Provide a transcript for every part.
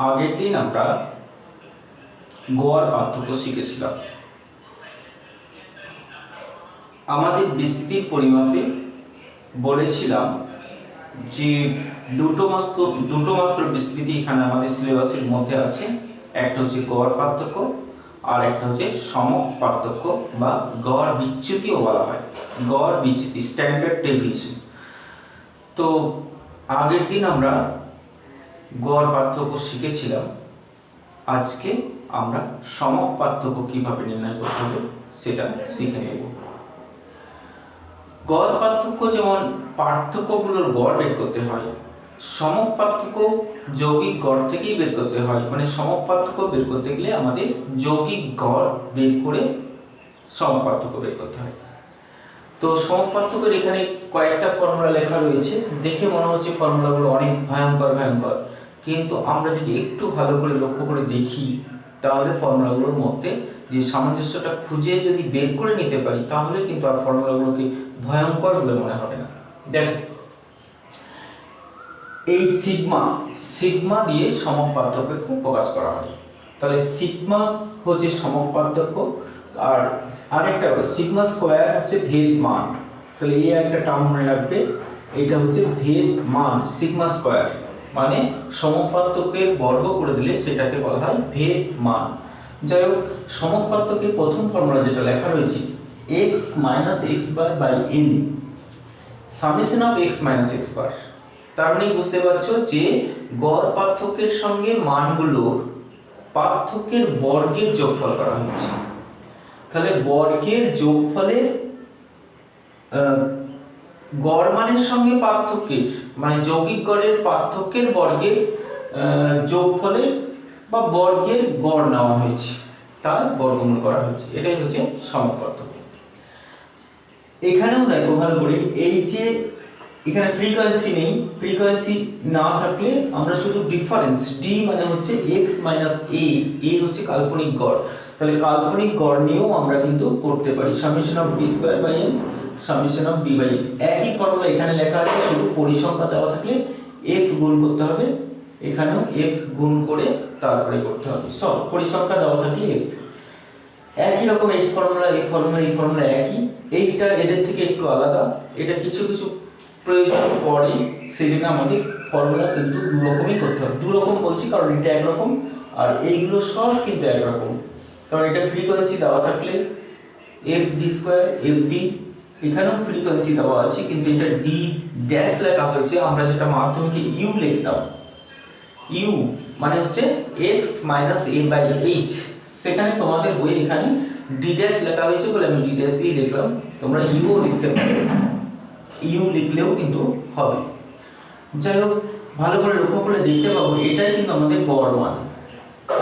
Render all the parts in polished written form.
আগের দিন আমরা গড় পার্থক্য শিখেছিলাম। আমাদের বিস্তৃতির পরিমাপে বলেছিলাম যে দুটো মাত্র বিস্তৃতি এখানে আমাদের সিলেবাসের মধ্যে আছে। একটা হচ্ছে গড় পার্থক্য আর একটা হচ্ছে সমক পার্থক্য বা গড় বিচ্যুতিও বলা হয়। গড় বিচ্যুতি, স্ট্যান্ডার্ড ডেভিয়েশন। তো আগের দিন আমরা গড় পার্থক্য শিখেছিলাম। আজকে আমরা সমক পার্থক্য কিভাবে নির্ণয় করতে হবে সেটা শিখে নেব। গড় পার্থক্য যেমন পার্থক্যগুলোর গড় বের করতে হয়, সমক পার্থক্য যৌগিক গড় থেকেই বের করতে হয়। মানে সমক পার্থক্য বের করতে গেলে আমাদের যৌগিক গড় বের করে সমক পার্থক্য বের করতে হয়। তো সমক পার্থক্যের এখানে কয়েকটা ফর্মুলা লেখা রয়েছে। দেখে মনে হচ্ছে ফর্মুলাগুলো অনেক ভয়ঙ্কর, কিন্তু আমরা যদি একটু ভালো করে লক্ষ্য করে দেখি তাহলে ফর্মুলাগুলোর মধ্যে যে সামঞ্জস্যটা খুঁজে যদি বের করে নিতে পারি তাহলে কিন্তু আর ফর্মুলাগুলোকে ভয়ঙ্কর বলে মনে হবে না। দেখো, এই সিগমা দিয়ে সমক পার্থক্যকে প্রকাশ করা হয়। তাহলে সিগমা হচ্ছে সমক পার্থক্য, আর আরেকটা সিগমা স্কোয়ার হচ্ছে ভেদ মান। তাহলে এই একটা টার্ম মনে রাখবে, এটা হচ্ছে ভেদ মান। সিগমা স্কোয়ার মানে সমক পার্থক্যের বর্গ করে দিলে সেটাকে বলা হয় ভেদ মান। যাই হোক, সমক পার্থক্যের প্রথম ফর্মুলা যেটা লেখা রয়েছে x - x bar by n summation of x - x bar. তার মানে বুঝতে পারছো যে গড় পার্থক্যের সঙ্গে মানগুলোর পার্থক্যের বর্গের যোগফল করা হয়েছে। তাহলে বর্গের যোগফলের গড় মানের সঙ্গে পার্থক্যের মানে যৌগিক গড়ের পার্থক্যের বর্গের যোগফলের বা বর্গের গড় নেওয়া হয়েছে, তার বর্গমূল করা হয়েছে। এটাই হচ্ছে সমক পার্থক্য। এখানেও দেখো ভালো করে, এই যে এখানে ফ্রিকোয়েন্সি নেই, ফ্রিকোয়েন্সি না থাকলে আমরা শুধু ডিফারেন্স ডি মানে হচ্ছে x - a হচ্ছে কাল্পনিক গড়। তাহলে কাল্পনিক গড় নিয়েও আমরা কিন্তু করতে পারি summation of b square by n summation of b by n। একই ফর্মুলা এখানে লেখা আছে, শুধু পরিসংখ্যা দেওয়া থাকলে f গুণ করতে হবে, এখানেও f গুণ করে তারপরে করতে হবে। সব পরিসংখ্যা দেওয়া থাকলে f একই রকম। এই ফর্মুলা একই। এইটা এদের থেকে একটু আলাদা, এটা কিছু প্রয়োজন পড়ে, সেই জন্য আমাদের ফর্মুলা কিন্তু দুরকমই করতে হবে। দুরকম বলছি কারণ এটা একরকম আর এইগুলো সব কিন্তু একরকম। কারণ এটা ফ্রিকোয়েন্সি দেওয়া থাকলে F d square F D, এখানেও ফ্রিকোয়েন্সি দেওয়া আছে কিন্তু এটা ডি ড্যাশ লেখা হয়েছে। আমরা যেটা মাধ্যমিকে ইউ লিখতাম, ইউ মানে হচ্ছে x minus a by h, সেখানে তোমাদের বই এখানে ডি ড্যাশ লেখা হয়েছে বলে আমি ডি ড্যাশ দিয়ে লিখলাম। তোমরা ইউও লিখতে পারো, ইউ লিখলেও কিন্তু হবে। যাই হোক, ভালো করে লক্ষ্য করে দেখতে পাবো এটাই কিন্তু আমাদের গড় মান।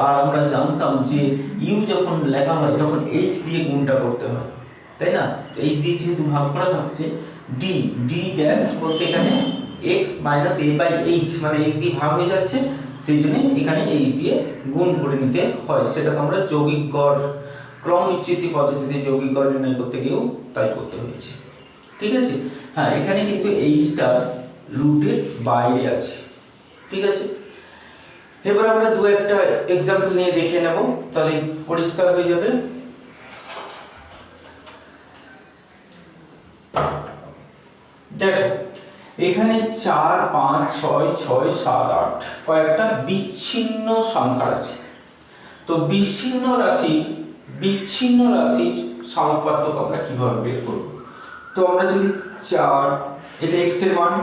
আর আমরা জানতাম যে ইউ যখন লেখা হয় তখন এইচ দিয়ে গুণটা করতে হয়, তাই না? এইচ দিয়ে যেহেতু ভাগ করা থাকছে, ডি ড্যাশ বলতে এখানে x minus a by h মানে এইচ দিয়ে ভাগ হয়ে যাচ্ছে, সেই জন্য এখানে এইচ দিয়ে গুণ করে নিতে হয়। সেটা তোমরা যৌগিক গড় ক্রম বিচ্যুতি পদ্ধতিতে যৌগিক গড় নির্ণয় করতে গিয়েও তাই করতে হয়েছে। ঠিক আছে? হ্যাঁ, এখানে কিন্তু এইচটা রুটের বাইরে আছে। ঠিক আছে, এবার আমরা দু একটা এক্সাম্পল নিয়ে দেখে নেব, তাহলে পরিষ্কার হয়ে যাবে। দেখো, এখানে 4 5 6 6 7 8 কয়েকটা বিচ্ছিন্ন সংখ্যা আছে। তো বিচ্ছিন্ন রাশির সমক পার্থক্য আমরা কিভাবে বের করব? তো আমরা যদি 4, এটা x এর মান,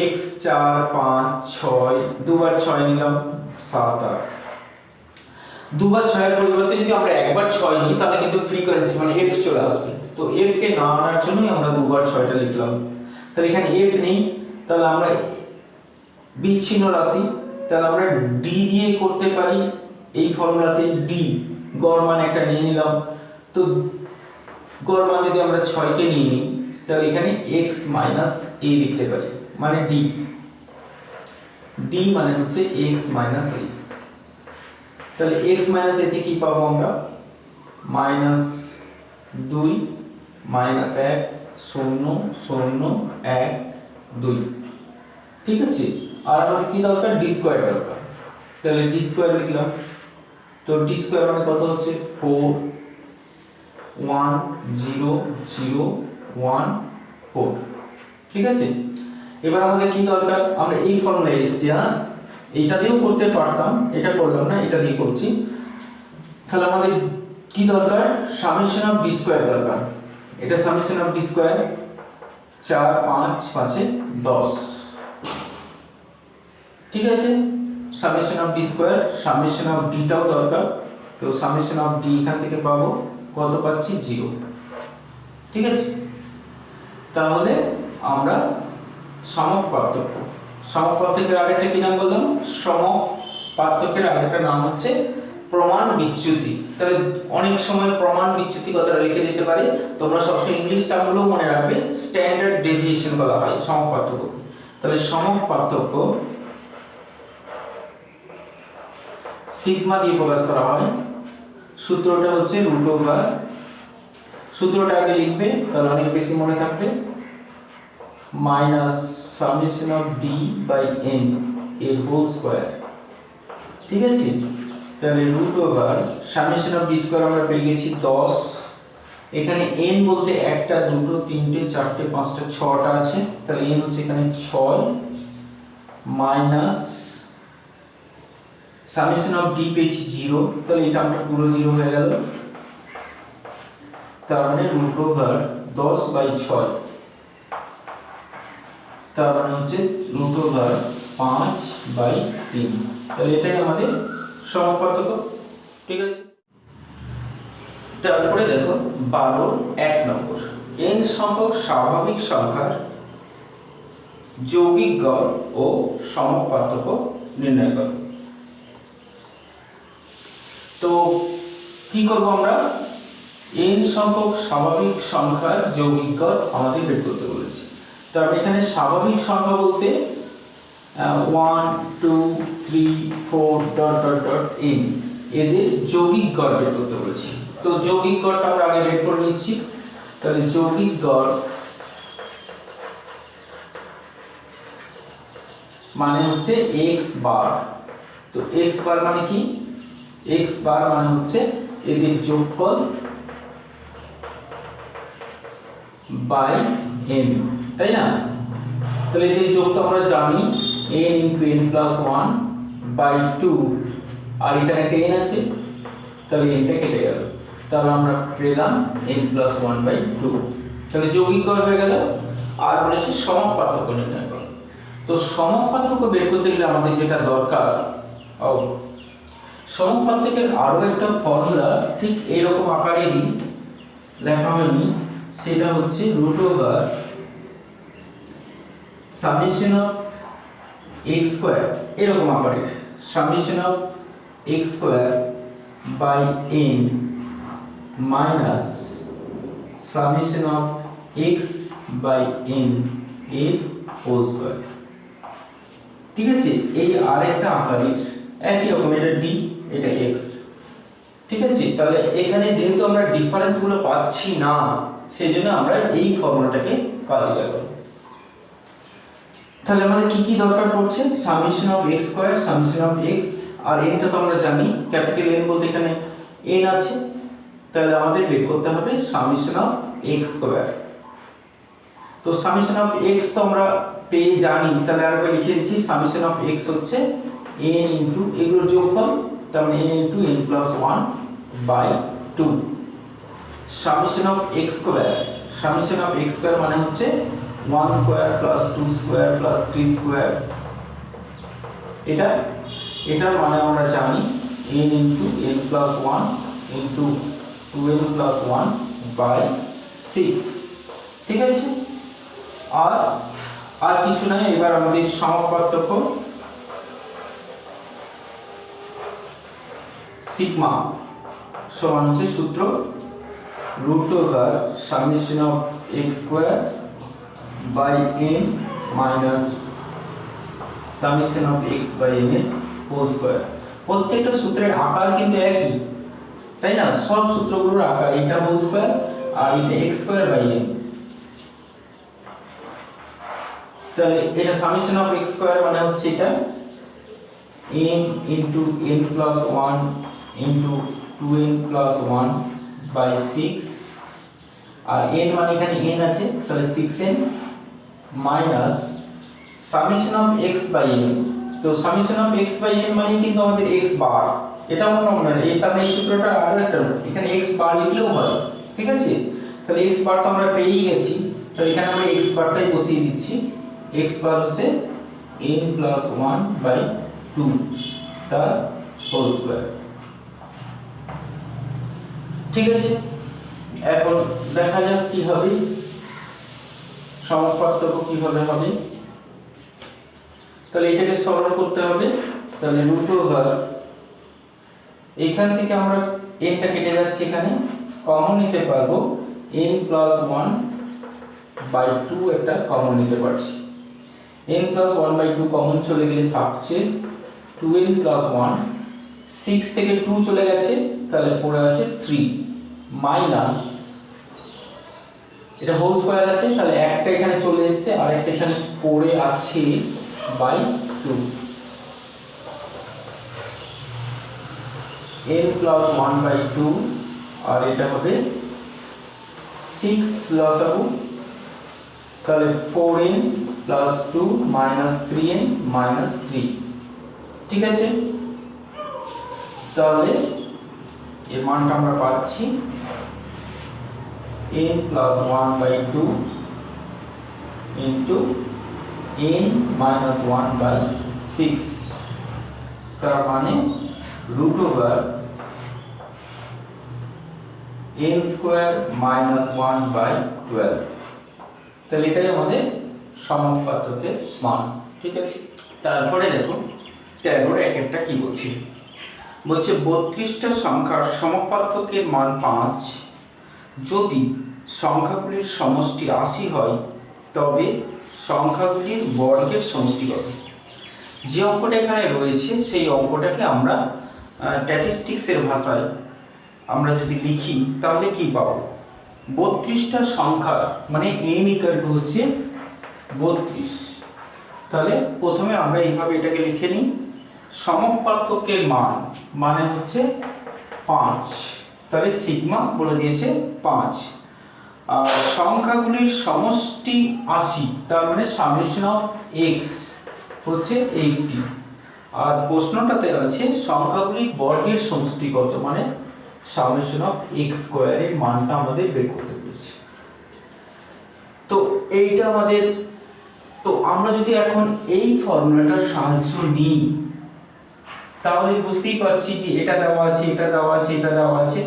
x 4 5 6, দুবার 6 নিলাম 7 8, দুবার 6 এর পরিবর্তে যদি আমরা একবার 6 নিই তাহলে কিন্তু ফ্রিকোয়েন্সি মানে f চলে আসবে। তো f কে না আনার জন্যই আমরা দুবার 6টা লিখলাম। তাহলে এখানে f নেই, তাহলে আমরা বিচ্ছিন্ন রাশি, তাহলে আমরা d দিয়ে করতে পারি। এই ফর্মুলাতে d গড় মান একটা নিয়ে নিলাম। তো গড় মান যদি আমরা 6 কে নিয়ে নিই তাহলে এখানে x মাইনাস a লিখতে পারি, মানে d মানে হচ্ছে x মাইনাস a। তাহলে x মাইনাস a তে কি পাবো আমরা? -2 -1 0 0 1 2। ঠিক আছে, আর আমাদের কি দরকার? d স্কয়ার দরকার। তাহলে ডি স্কোয়ার লিখলাম। তো ডি স্কোয়ার মানে কত হচ্ছে 4 1 0 0 1 4। ঠিক আছে, এবার আমাদের কি দরকার, আমরা এই ফর্মুলা এসেছি, হ্যাঁ এইটা দিয়েও করতে পারতাম, এটা করলাম না, এটা দিয়ে করছি। তাহলে আমাদের কি দরকার, সামেশন অফ ডি স্কোয়ার দরকার। এটা সামেশন অফ ডি স্কোয়ার 4 5 5 10। ঠিক আছে, summation of d square, summation of ডিটাও দরকার। তো সামেশন অফ ডি এখান থেকে পাবো কত পাচ্ছি 0। ঠিক আছে, তাহলে আমরা সমক পার্থক্য, সমক পার্থক্যের আরেকটা কি নাম বললাম, সমক পার্থক্যের আরেকটা নাম হচ্ছে প্রমাণ বিচ্যুতি। তাহলে অনেক সময় প্রমাণ বিচ্যুতি কথাটা লিখে দিতে পারে, তোমরা সবসময় ইংলিশ টার্মগুলো মনে রাখবে, স্ট্যান্ডার্ড ডেভিয়েশন বলা হয় সমক পার্থক্য। তাহলে সমক পার্থক্য সিগমা দিয়ে প্রকাশ করা হয়, সূত্রটা হচ্ছে রুট ওভার, সূত্রটা আগে লিখবে তাহলে অনেক বেশি মনে থাকবে, minus summation of d by n এর হোল স্কয়ার। ঠিক আছে, তাহলে root over summation of d square আমরা পেয়ে গেছি 10। এখানে এন বলতে একটা দুটো তিনটে চারটে পাঁচটা ছটা আছে, তাহলে এন হচ্ছে এখানে 6 মাইনাস সামেশন অফ ডি পেয়েছি 0, তাহলে এটা আমরা পুরো 0 হয়ে গেল। তার মানে রুট ওভার 10 বাই 6, তার মানে হচ্ছে রুট ওভার 5 বাই 3। তাহলে এটাই আমাদের সমক পার্থক্য। ঠিক আছে, তারপরে দেখো 12 1 নম্বর, n সংখ্যক স্বাভাবিক সংখ্যার যৌগিক গড় ও সমক পার্থক্য নির্ণয় করো। তো কি করব আমরা, n সংখ্যক স্বাভাবিক সংখ্যার যৌগিক গড় আমাদের বের করতে বলেছি। তার এখানে স্বাভাবিক সংখ্যা বলতে 1 2 3 4 ডট ডট ডট n এদের যৌগিক গড় বের করতে বলেছি। তো যৌগিক গড়টা আমরা আগে বের করে নিচ্ছি। তাহলে যৌগিক গড় মানে হচ্ছে x বার। তো x বার মানে কি, x বার মানে হচ্ছে এদের যোগফল বাই n, তাই না? তাহলে এদের যোগ তো আমরা জানি n × n + 1 বাই 2, আর এখানে একটা n আছে, তাহলে nটা কেটে গেল, তাহলে আমরা পেলাম n + 1 বাই 2। তাহলে যৌগিক গড় হয়ে গেল। আর বলেছে সমক পার্থক্য নির্ণয় করো। তো সমক পার্থক্য বের করতে গেলে আমাদের যেটা দরকার, সমক পার্থক্যের আরো একটা ফর্মুলা ঠিক এরকম আকারেরই লেখা হয়নি, সেটা হচ্ছে root over summation of x square, এরকম আকারের summation of x square by n minus summation of x by n এর হোল স্কয়ার। ঠিক আছে, এই আরেকটা আকারের একই রকম, এটা d এটা x। ঠিক আছে, তাহলে এখানে যেহেতু আমরা ডিফারেন্স গুলো পাচ্ছি না, সেজন্য আমরা এই ফর্মুলাটাকে কাজে লাগাবো। তাহলে আমাদের কি কি দরকার পড়ছে, summation of x square, summation of x, আর n টা তো আমরা জানি ক্যাপিটাল N বলতে এখানে n আছে, তাহলে আমাদের বের করতে হবে সামেশন অফ x স্কয়ার। তো সামেশন অফ x তো আমরা পেয়ে জানি, তাহলে আরেকবার লিখে দিচ্ছি, সামেশন অফ x হচ্ছে n ইনটু এগুলোর যোগফল, তার মানে n into n + 1 by 2। Summation of x square, summation of x square মানে হচ্ছে 1 square plus 2 square plus 3 square, এটার মানে আমরা জানি n into n + 1 into 2n + 1 by 6। ঠিক আছে, আর কিছু নাই। এবার আমাদের সমক পার্থক্য সিগমা সমান হচ্ছে সূত্র root over summation of x square by n minus summation of x by n এর হোল স্কয়ার। প্রত্যেকটা সূত্রের আকার কিন্তু একই, তাই না? সব সূত্রগুলোর আকার, এটা হোল স্কয়ার আর এটা x স্কয়ার বাই n। তাহলে এটা সামেশন অফ x স্কয়ার মানে হচ্ছে এটা n into n plus 1 into 2n plus 1 by 6 R n মানে এখানে n আছে তাহলে 6n minus summation of x by n। তো summation of x by n মানে কিন্তু আমাদের x বার, এটা মনে মনে এই তার এই সূত্রটা আর একটা এখানে x বার লিখলেও হয়, ঠিক আছে। তাহলে x বার তো আমরা পেয়েই গেছি, তো এখানে আমরা x বারটাই বসিয়ে দিচ্ছি। x বার হচ্ছে n plus 1 by 2 তার হোল স্কয়ার, ঠিক আছে। এখন দেখা যাক কি হবে, সমপার্থক্য কিভাবে হবে। তাহলে এটাকে সরল করতে হবে। তাহলে রুট ওভার এইখান থেকে আমরা n টা কেটে যাচ্ছে, এখানে কমন নিতে পারবো n plus 1 by 2 একটা কমন নিতে পারছি। n plus 1 by 2 কমন চলে গেলে থাকছে 2n plus 1, 6 থেকে 2 চলে গেছে তাহলে পড়ে আছে 3 মাইনাস এটা হোল স্কয়ার আছে তাহলে একটা এখানে চলে এসেছে আর একটা এখানে পড়ে আছে বাই 2 n plus 1 by 2 আর এটা হবে 6 লসাগু তাহলে 4n plus 2 minus 3n minus 3, ঠিক আছে। তাহলে এর মানটা আমরা পাচ্ছি n plus 1 by 2 into n minus 1 by 6 তার মানে root over n square minus 1 by 12। তাহলে এটাই আমাদের সমপার্থক্যের মান, ঠিক আছে। তারপরে দেখো 13 এর একটা কি বলছি, বলছে 32টা সংখ্যার সমপার্থক্যের মান 5 যদি সংখ্যাগুলির সমষ্টি 80 হয় তবে সংখ্যাগুলির বর্গের সমষ্টি কত। যে অঙ্কটা এখানে রয়েছে সেই অঙ্কটাকে আমরা স্ট্যাটিস্টিক্সের ভাষায় আমরা যদি লিখি তাহলে কি পাবো, 32টা সংখ্যা মানে n ইকুয়াল টু হচ্ছে 32। তাহলে প্রথমে আমরা এইভাবে এটাকে লিখে নিই, সমপার্থক্যের মান মানে হচ্ছে 5, তাহলে সিগমা বলে দিয়েছে 5, আর সংখ্যাগুলির সমষ্টি 80 তার মানে সামেশন অফ x হচ্ছে 80, আর প্রশ্নটাতে আছে সংখ্যাগুলির বর্গের সমষ্টি কত মানে সামেশন অফ x স্কয়ারের মানটা আমাদের বের করতে বলেছে। তো এইটা আমাদের, তো আমরা যদি এখন এই ফর্মুলাটার সাহায্য নিই তাহলে বুঝতেই পারছি যে এটা দেওয়া আছে, এটা দেওয়া আছে, এটা দেওয়া আছে,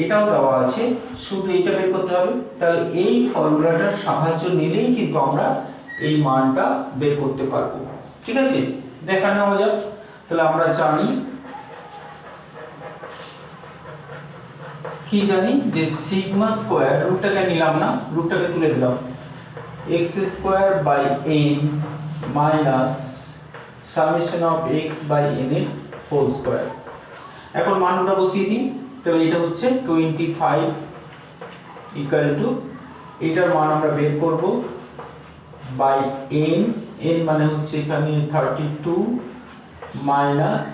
এটাও দেওয়া আছে, শুধু এটা বের করতে হবে। তাহলে এই ফর্মুলাটার সাহায্য নিলেই কিন্তু আমরা এই মানটা বের করতে পারবো, ঠিক আছে। দেখা নেওয়া যাক। তাহলে আমরা জানি কি জানি যে সিগমা স্কয়ার, রুটটাকে নিলাম না, রুটটাকে তুলে দিলাম, x square by n minus summation of x by n এর হোল স্কয়ার। এখন মানটা বসিয়ে দিই। তাহলে এটা হচ্ছে 25 ইকুয়াল টু এটার মান আমরা বের করব বাই n, n মানে হচ্ছে এখানে 32 মাইনাস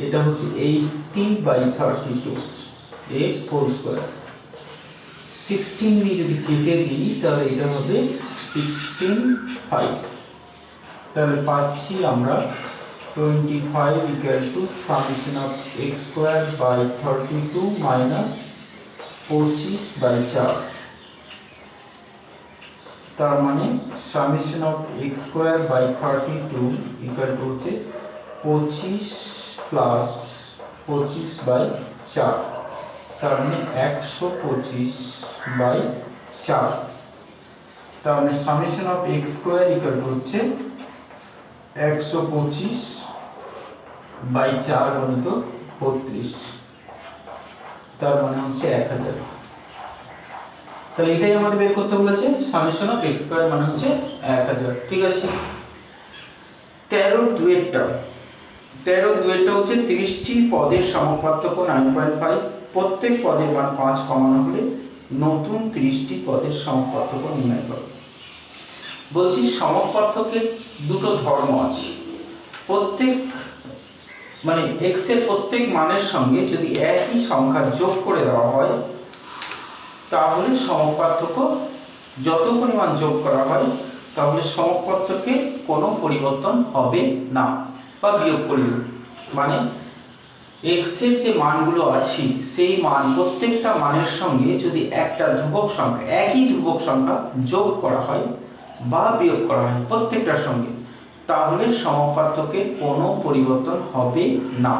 এটা হচ্ছে 80 বাই 32 এর হোল স্কয়ার। 16 দিয়ে যদি কেটে দিই তাহলে এটা হবে 16/5, তাহলে পাচ্ছি আমরা 25 equal to summation of x square by 32 minus 25/4, তার মানে summation of x square by 32 equal to হচ্ছে 25 প্লাস 25/4, তার মানে 125/4, তার মানে summation of x square equal to হচ্ছে 125/4 গুণিত 32, তার মানে হচ্ছে 1000। তাহলে এটাই আমাদের বের করতে বলেছে, সামেশন অফ x স্কয়ার মানে হচ্ছে 1000, ঠিক আছে। 13/2 হচ্ছে 30টি পদের সমপার্থক্য 9.5, প্রত্যেক পদের মান 5 কমানো হলে নতুন 30টি পদের সমপার্থক্য নির্ণয় করো। বলছি সমপার্থক্যের দুটো ধর্ম আছে, প্রত্যেক মানে x এর প্রত্যেক মানের সঙ্গে যদি একই সংখ্যা যোগ করে দেওয়া হয় তাহলে সমপার্থক্য যত পরিমাণ যোগ করা হয় তাহলে সমপার্থক্যে কোনো পরিবর্তন হবে না বা বিয়োগ করলেও মানে x এর যে মানগুলো আছে সেই মান প্রত্যেকটা মানের সঙ্গে যদি একটা ধ্রুবক সংখ্যা একই ধ্রুবক সংখ্যা যোগ করা হয় বা বিয়োগ করা হয় প্রত্যেকটার সঙ্গে তাহলে সমপার্থক্যের কোনো পরিবর্তন হবে না।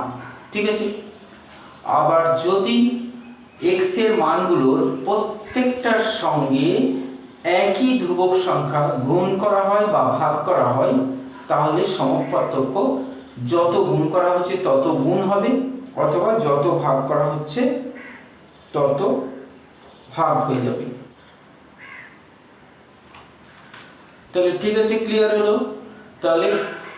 ঠিক আছে, আবার যদি x এর মানগুলোর প্রত্যেকটার সঙ্গে একই ধ্রুবক সংখ্যা গুণ করা হয় বা ভাগ করা হয় তাহলে সমপার্থক্য যত গুণ করা হচ্ছে তত গুণ হবে অথবা যত ভাগ করা হচ্ছে তত ভাগ হয়ে যাবে। তাহলে ঠিক আছে, ক্লিয়ার হলো। তাহলে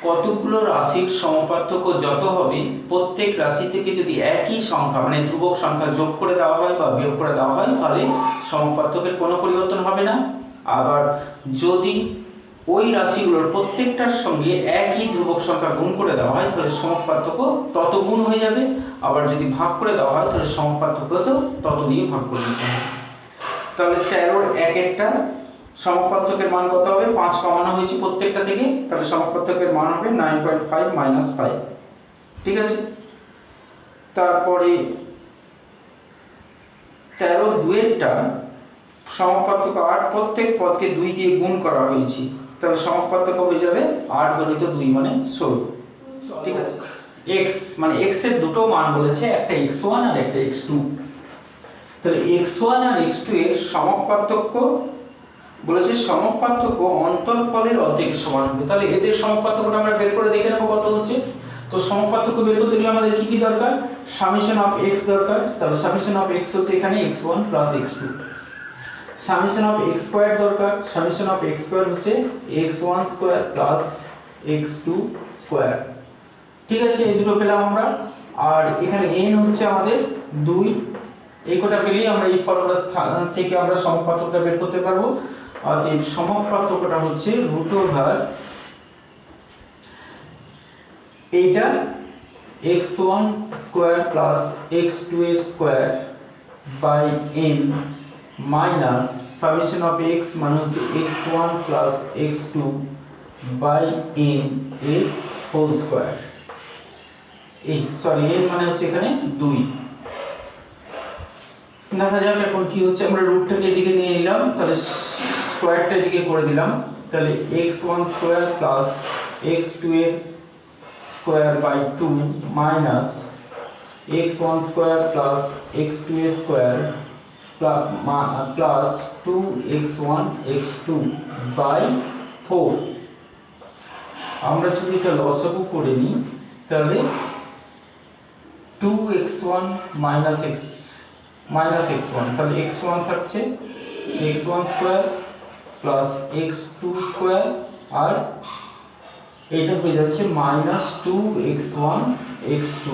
কতগুলো রাশির সমপার্থক্য যত হবে প্রত্যেক রাশি থেকে যদি একই সংখ্যা মানে ধ্রুবক সংখ্যা যোগ করে দেওয়া হয় বা বিয়োগ করে দেওয়া হয় তাহলে সমপার্থক্যের কোনো পরিবর্তন হবে না। আবার যদি ওই রাশিগুলোর প্রত্যেকটার সঙ্গে একই ধ্রুবক সংখ্যা গুণ করে দেওয়া হয় তাহলে সমপার্থক্য তত গুণ হয়ে যাবে। আবার যদি ভাগ করে দেওয়া হয় তাহলে সমপার্থক্য তত দিয়ে ভাগ করে দিতে হবে। তাহলে 13-র এক একটা সমপার্থক্যের মান কত হবে? 5 কমানো হয়েছে প্রত্যেকটা থেকে, তাহলে সমপার্থক্যের মান হবে 9.5 - 5। ঠিক আছে, তারপরে 13-2-টা সমপার্থক্য 8, প্রত্যেক পদকে 2 দিয়ে গুণ করা হয়েছে, তাহলে সমপার্থক্য হয়ে যাবে 8 × 2 মানে 16। ঠিক আছে, x মানে x এর দুটো মান বলেছে, একটা x1 আর একটা x2। তাহলে x1 আর x2 এর সমপার্থক্য বলেছে সমপার্থক্য অন্তরফলের অর্ধেকের সমান হবে। তাহলে এদের সমপার্থক্যটা আমরা বের করে দেখে নেব কত হচ্ছে। তো সমপার্থক্য বের করতে গেলে আমাদের কি কি দরকার? সামেশন অফ x দরকার। তাহলে সামেশন অফ x হচ্ছে এখানে x1 + x2। Summation of x2 দরকার। সামেশন অফ x2 হচ্ছে x1² + x2²। ঠিক আছে, এই দুটো পেলাম আমরা। আর এখানে n হচ্ছে আমাদের 2। এই কোটা পেলেই আমরা এই ফর্মুলা থেকে আমরা সমপার্থক্যটা বের করতে পারবো। আর এই সমপার্থক্যটা হচ্ছে √, এইটা x1² + x2² / n minus summation of x মানে হচ্ছে x1 + x2 / n এর হোল স্কয়ার। এই সরি n মানে হচ্ছে এখানে 2। দেখা যাক এখন কি হচ্ছে। আমরা রুটটাকে এদিকে নিয়ে নিলাম, তাহলে স্কয়ারটা এদিকে করে দিলাম। তাহলে x1² + x2² / 2 minus x1² + x2² plus 2x1 x2 / 4। আমরা যদি এটা লসাগু করে নিই তাহলে 2x1 - x1, তাহলে x1 থাকছে x1² + x2² আর এটা হয়ে যাচ্ছে -2x1 x2,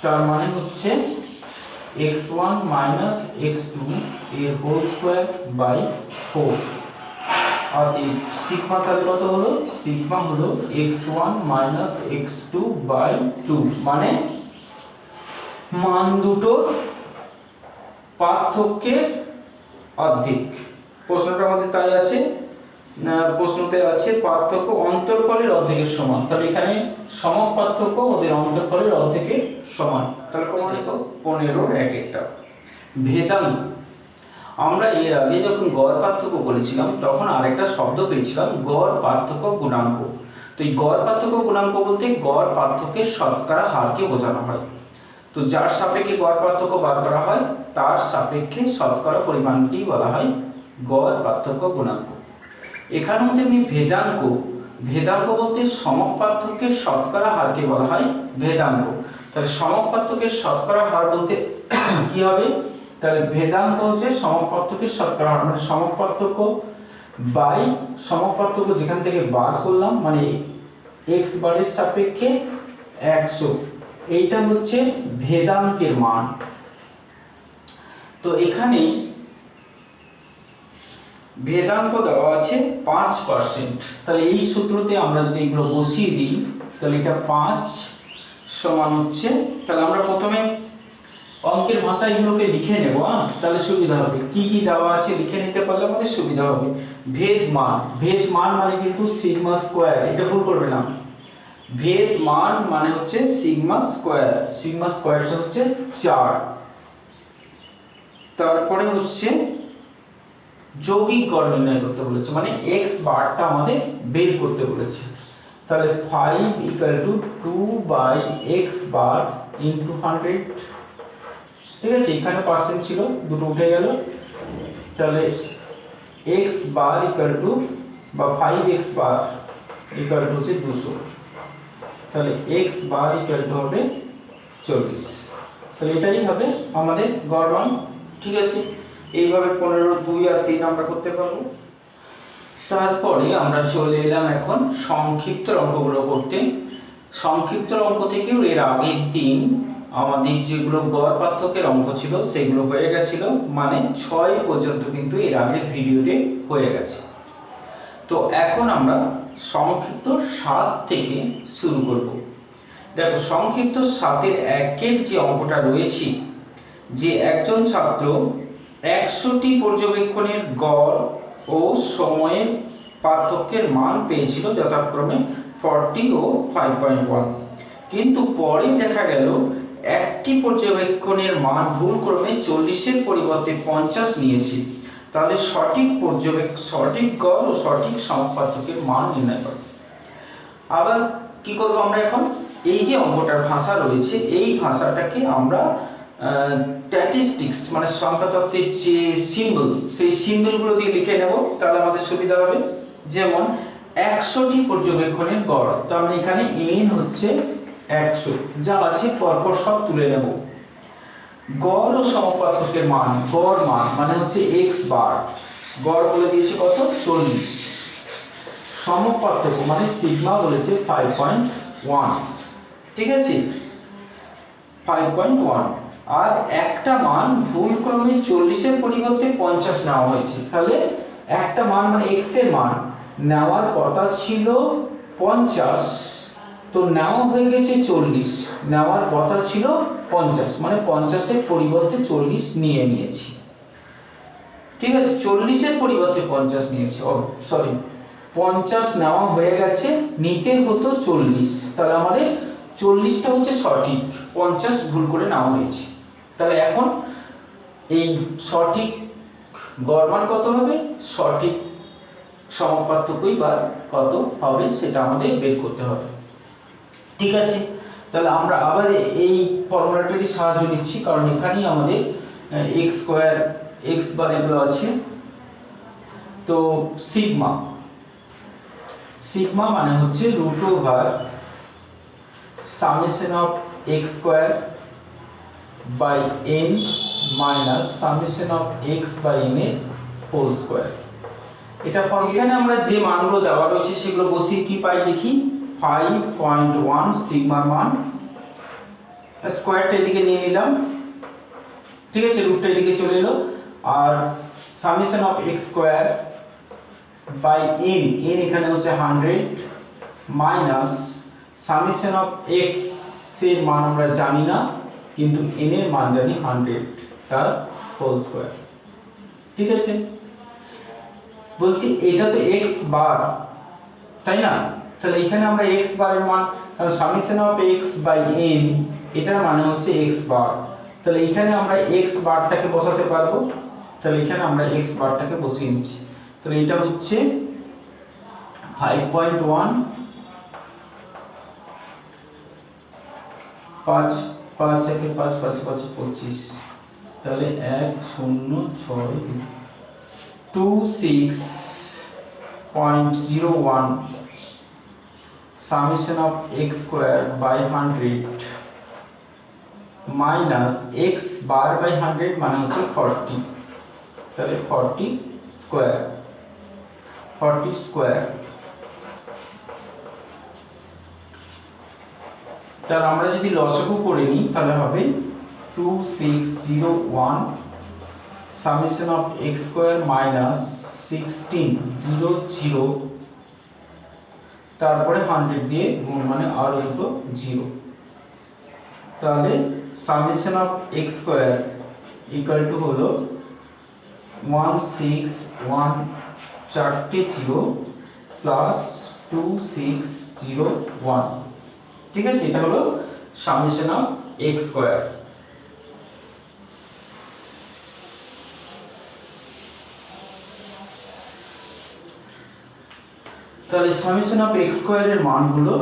তার মানে হচ্ছে x1 - x2 এর হোল স্কয়ার / 4। আর এই সিগমা তাহলে কত হলো? সিগমা হলো x1 - x2 / 2, মানে মান দুটোর পার্থক্যের অর্ধেক। প্রশ্নটা আমাদের তাই আছে, প্রশ্নতে আছে পার্থক্য অন্তরফলের অর্ধেকের সমান। তাহলে এখানে সমপার্থক্য ওদের অন্তরফলের অর্ধেকের সমান। তাহলে প্রমাণিত 15-র এক একটা। ভেদাঙ্ক, আমরা এর আগে যখন গড় পার্থক্য করেছিলাম তখন আরেকটা শব্দ পেয়েছিলাম গড় পার্থক্য গুণাঙ্ক। তো এই গড় পার্থক্য গুণাঙ্ক বলতে গড় পার্থক্যের শতকরা হারকে বোঝানো হয়। তো যার সাপেক্ষে গড় পার্থক্য বার করা হয় তার সাপেক্ষে শতকরা পরিমাণকেই বলা হয় গড় পার্থক্য গুণাঙ্ক। এখানেও তেমনি ভেদাঙ্ক, ভেদাঙ্ক বলতে সমপার্থক্যের শতকরা হারকে বলা হয় ভেদাঙ্ক। তাহলে সমপার্থক্যের শতকরা হার বলতে কি হবে? তাহলে ভেদাঙ্ক হচ্ছে সমপার্থক্যের শতকরা হার, মানে সমপার্থক্য বাই সমপার্থক্য যেখান থেকে বার করলাম, মানে x বারের সাপেক্ষে 100, এইটা হচ্ছে ভেদাঙ্কের মান। তো এখানে ভেদাঙ্ক দেওয়া আছে 5%। তাহলে এই সূত্রতে আমরা যদি এগুলো বসিয়ে দিই তাহলে এটা 5 সমান হচ্ছে, তাহলে আমরা প্রথমে অঙ্কের ভাষায় এগুলোকে লিখে নেব, তাহলে সুবিধা হবে। কি কি দেওয়া আছে লিখে নিতে পারলে আমাদের সুবিধা হবে। ভেদ মান মানে কিন্তু সিগমা স্কোয়ার, এটা ভুল করবে না। ভেদ মান মানে হচ্ছে সিগমা স্কোয়ারটা হচ্ছে 4। তারপরে হচ্ছে যৌগিক গড় নির্ণয় করতে বলেছে, মানে এক্স বারটা আমাদের বের করতে বলেছে। তাহলে 5 = 2/x বার ইন্টু 100। ঠিক আছে, এখানে পার্সেন্ট ছিল, দুটো উঠে গেল। তাহলে x বার = বা 5x বার = হচ্ছে 200। তাহলে x বার = হবে 40। তাহলে এটাই হবে আমাদের গড় মান। ঠিক আছে, এইভাবে 15, 2 আর 3 আমরা করতে পারবো। তারপরে আমরা চলে এলাম এখন সংক্ষিপ্ত অঙ্কগুলো করতে। সংক্ষিপ্ত অঙ্ক থেকেও এর আগের দিন আমাদের যেগুলো গড় পার্থক্যের অঙ্ক ছিল সেগুলো হয়ে গেছিল, মানে 6 পর্যন্ত কিন্তু এর আগের ভিডিওতে হয়ে গেছে। তো এখন আমরা সংক্ষিপ্ত 7 থেকে শুরু করব। দেখো, সংক্ষিপ্ত 7-এর 1-এর যে অঙ্কটা রয়েছে, যে একজন ছাত্র 100টি পর্যবেক্ষণের গড় ও সময়ের পার্থক্যের মান পেয়েছিল যথাক্রমে 40 ও 5.1, কিন্তু পরে দেখা গেল একটি পর্যবেক্ষণের মান ভুলক্রমে 40-এর পরিবর্তে 50 নিয়েছি। তাহলে সঠিক গড় ও সঠিক সমক পার্থক্যের মান নির্ণয় করো। আবার কি করব আমরা এখন, এই যে অঙ্কটার ভাষা রয়েছে এই ভাষাটাকে আমরা স্ট্যাটিস্টিক্স মানে সংখ্যাতত্ত্বের যে সিম্বল, সেই সিম্বলগুলো দিয়ে লিখে নেব, তাহলে আমাদের সুবিধা হবে। যেমন 100টি পর্যবেক্ষণের গড়, তো আমরা এখানে n হচ্ছে 100, যা আছে পরপর সব তুলে নেব। গড় ও সমপার্থক্যের মান, গড় মান মানে হচ্ছে x বার, গড় বলে দিয়েছে কত 40, সমপার্থক্য মানে সিগমা বলেছে 5.1। ঠিক আছে, 5.1। আর একটা মান ভুলক্রমে 40-এর পরিবর্তে 50 নেওয়া হয়েছে। তাহলে একটা মান মানে x এর মান নেওয়ার কথা ছিল 50, তো নেওয়া হয়ে গেছে 40, নেওয়ার কথা ছিল 50, মানে 50-এর পরিবর্তে 40 নিয়ে নিয়েছি। ঠিক আছে, 40-এর পরিবর্তে 50 নিয়েছি, 50 নেওয়া হয়ে গেছে, নিতে হতো 40। তাহলে আমাদের 40টা হচ্ছে সঠিক, 50 ভুল করে নেওয়া হয়েছে। তাহলে এখন এই সঠিক গড় মান কত হবে, সঠিক সমক পার্থক্যই বা কত হবে সেটা আমাদের বের করতে হবে। ঠিক আছে, তাহলে আমরা আবার এই ফর্মুলাটারই সাহায্য নিচ্ছি, কারণ এখানেই আমাদের x স্কয়ার x বার এগুলো আছে। তো সিগমা মানে হচ্ছে √summation of x square by n minus summation of x by n এর হোল স্কয়ার। এটা এখানে আমরা যে মানগুলো দেওয়া রয়েছে সেগুলো বসিয়ে কি পাই দেখি। 5.1 সিগমার মান, স্কয়ারটা এদিকে নিয়ে নিলাম, ঠিক আছে, রুটটা এদিকে চলে এলো। আর summation of x square by n, n এখানে হচ্ছে 100 মাইনাস সামেশন অফ x এর মান আমরা জানি না, কিন্তু n এর মান জানি 100, তার হোল স্কয়ার। ঠিক আছে, বলছি এটা তো x বার, তাই না? তাহলে এখানে আমরা x বারের মান, কারণ summation of x by n এটার মানে হচ্ছে x বার, তাহলে এখানে আমরা x বারটাকে বসাতে পারবো। তাহলে এখানে আমরা x বারটাকে বসিয়ে নিচ্ছি। তাহলে এটা হচ্ছে 5.1, 5 5 একে 5 5 5 25, তাহলে 106.01 summation of x square by 100 minus x bar by 100 মানে হচ্ছে 40, তাহলে 40 স্কয়ার। তাহলে আমরা যদি লসাগু করে নিই তাহলে হবে 2601 summation of x square minus 16 তারপরে 100 দিয়ে গুণ মানে আরো দুটো জিরো, তাহলে summation of x square equal to হলো 161 চারটে জিরো প্লাস 2601। ঠিক আছে, এটা হলো সামেশন অফ এক্স স্কোয়ার। তাহলে সামেশন অফ এক্স স্কোয়ারের মান হলো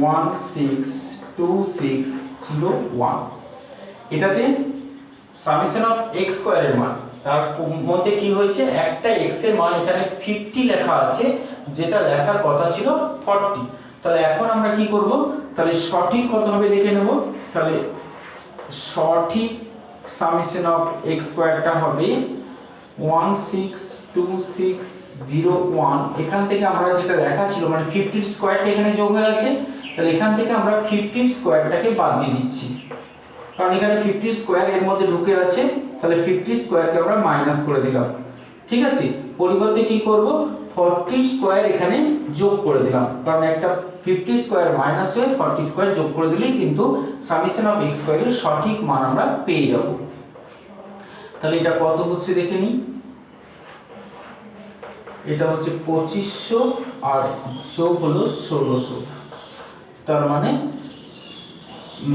1626001। এটাতে সামেশন অফ এক্স স্কোয়ারের মান, তার মধ্যে কি হয়েছে, একটা এক্স এর মান এখানে 50 লেখা আছে, যেটা লেখার কথা ছিল 40। তাহলে এখন আমরা কি করব, তাহলে সঠিক কত হবে দেখে নেব। তাহলে সঠিক সামেশন অফ এক্স স্কোয়ারটা হবে 1626001। এখান থেকে আমরা যেটা লেখা ছিল মানে 50 স্কোয়ারটা এখানে যোগ হয়ে আছে, তাহলে এখান থেকে আমরা 50 স্কোয়ারটাকে বাদ দিয়ে দিচ্ছি, কারণ এখানে 50 স্কোয়ার এর মধ্যে ঢুকে আছে, তাহলে 50 স্কোয়ারকে আমরা মাইনাস করে দিলাম। ঠিক আছে, পরিবর্তে কি করব, 40 স্কোয়ার এখানে যোগ করে দিলাম, কারণ একটা 50 স্কোয়ার মাইনাস হয়ে 40 স্কোয়ার যোগ করে দিলেই কিন্তু সামেশন অফ এক্স স্কোয়ারের সঠিক মান আমরা পেয়ে যাব। তাহলে এটা কত হচ্ছে দেখে নিই, এটা হচ্ছে 2500 আর যোগ হলো 1600, তার মানে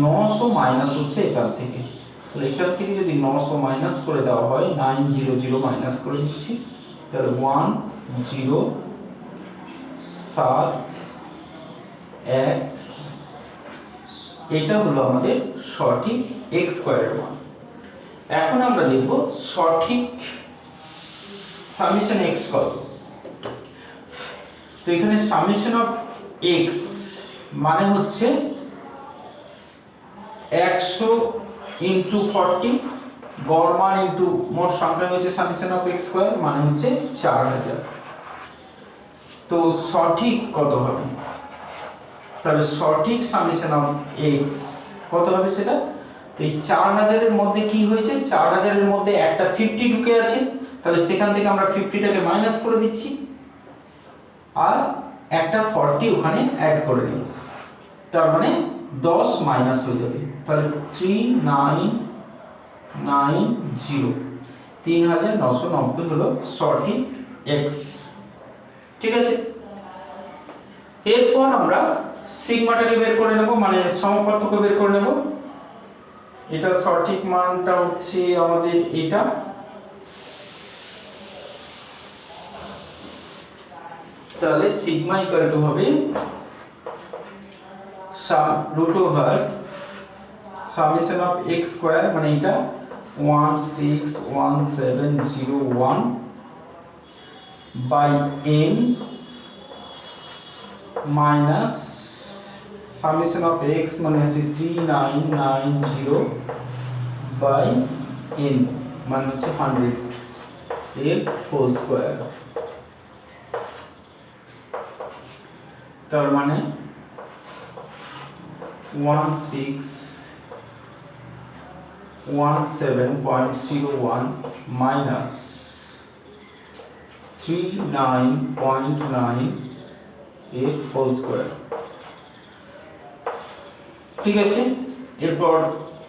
900 মাইনাস হচ্ছে এখান থেকে। তাহলে এখান থেকে যদি 900 মাইনাস করে দেওয়া হয়, 900 মাইনাস করে দিচ্ছি, তাহলে 1071, এটা হলো আমাদের সঠিক এক্স স্কোয়ারের মান। এখন আমরা দেখব সঠিক সামেশন এক্স কত। তো এখানে সামেশন অফ এক্স মানে হচ্ছে 100 ইন্টু 40, গড় মান ইন্টু মোট সংখ্যা হচ্ছে সামেশন অফ এক্স স্কোয়ার মানে হচ্ছে 4000। তো সঠিক কত হবে, তাহলে সঠিক সামেশন অফ এক্স কত হবে সেটা, তো এই 4000 এর মধ্যে কি হয়েছে, 4000 এর মধ্যে একটা 50 ঢুকে আছে, তাহলে সেখান থেকে আমরা 50টাকে মাইনাস করে দিচ্ছি, আর একটা 40 ওখানে অ্যাড করে দিই, তার মানে 10 মাইনাস হয়ে যাবে, তাহলে 3990, 3990 হলো সঠিক এক্স। ঠিক আছে, এরপর আমরা সিগমাটাকে বের করে নেব, মানে সমপার্থক্য বের করে নেব। এটা সঠিক মানটা হচ্ছে আমাদের এটা, তাহলে সিগমা ইকুয়াল টু হবে root over summation of x square, মানে এটা 1611701 by n minus summation of x মানে হচ্ছে 3990 বাই n মানে হচ্ছে 100 এর হোল স্কোয়ার, তার মানে 1617.01 মাইনাস 39.9 এর হোল স্কোয়ার। ঠিক আছে, এরপর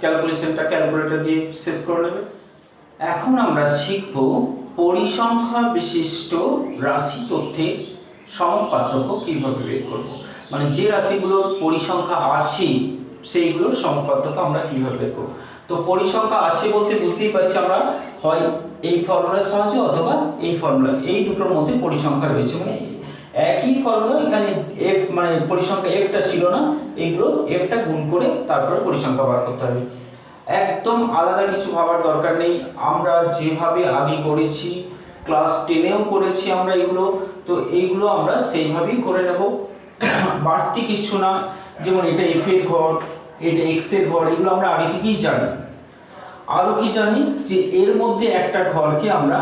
ক্যালকুলেশনটা ক্যালকুলেটর দিয়ে শেষ করে নেবে। এখন আমরা শিখব পরিসংখ্যা বিশিষ্ট রাশি তথ্যের সমপার্থক্য কিভাবে বের করব, মানে যে রাশিগুলোর পরিসংখ্যা আছে সেইগুলোর সমপার্থক্য আমরা কিভাবে বের করব। তো পরিসংখ্যা আছে বলতে বুঝতেই পারছি আমরা, হয় এই ফর্মুলার সাহায্যে অথবা এই ফর্মুলা, এই দুটোর মধ্যে পরিসংখ্যা রয়েছে, মানে একই ফর্মুলা, এখানে এফ মানে পরিসংখ্যা এফটা ছিল না, এইগুলো এফটা গুণ করে তারপরে পরিসংখ্যা বার করতে হবে। একদম আলাদা কিছু ভাবার দরকার নেই, আমরা যেভাবে আগে করেছি, ক্লাস 10এও করেছি আমরা এগুলো, তো এইগুলো আমরা সেইভাবেই করে নেব, বাড়তি কিছু না। যেমন এটা এফ এর ঘর, এটা এক্স এর ঘর, এগুলো আমরা আগে থেকেই জানি। আরও কি জানি, যে এর মধ্যে একটা ঘরকে আমরা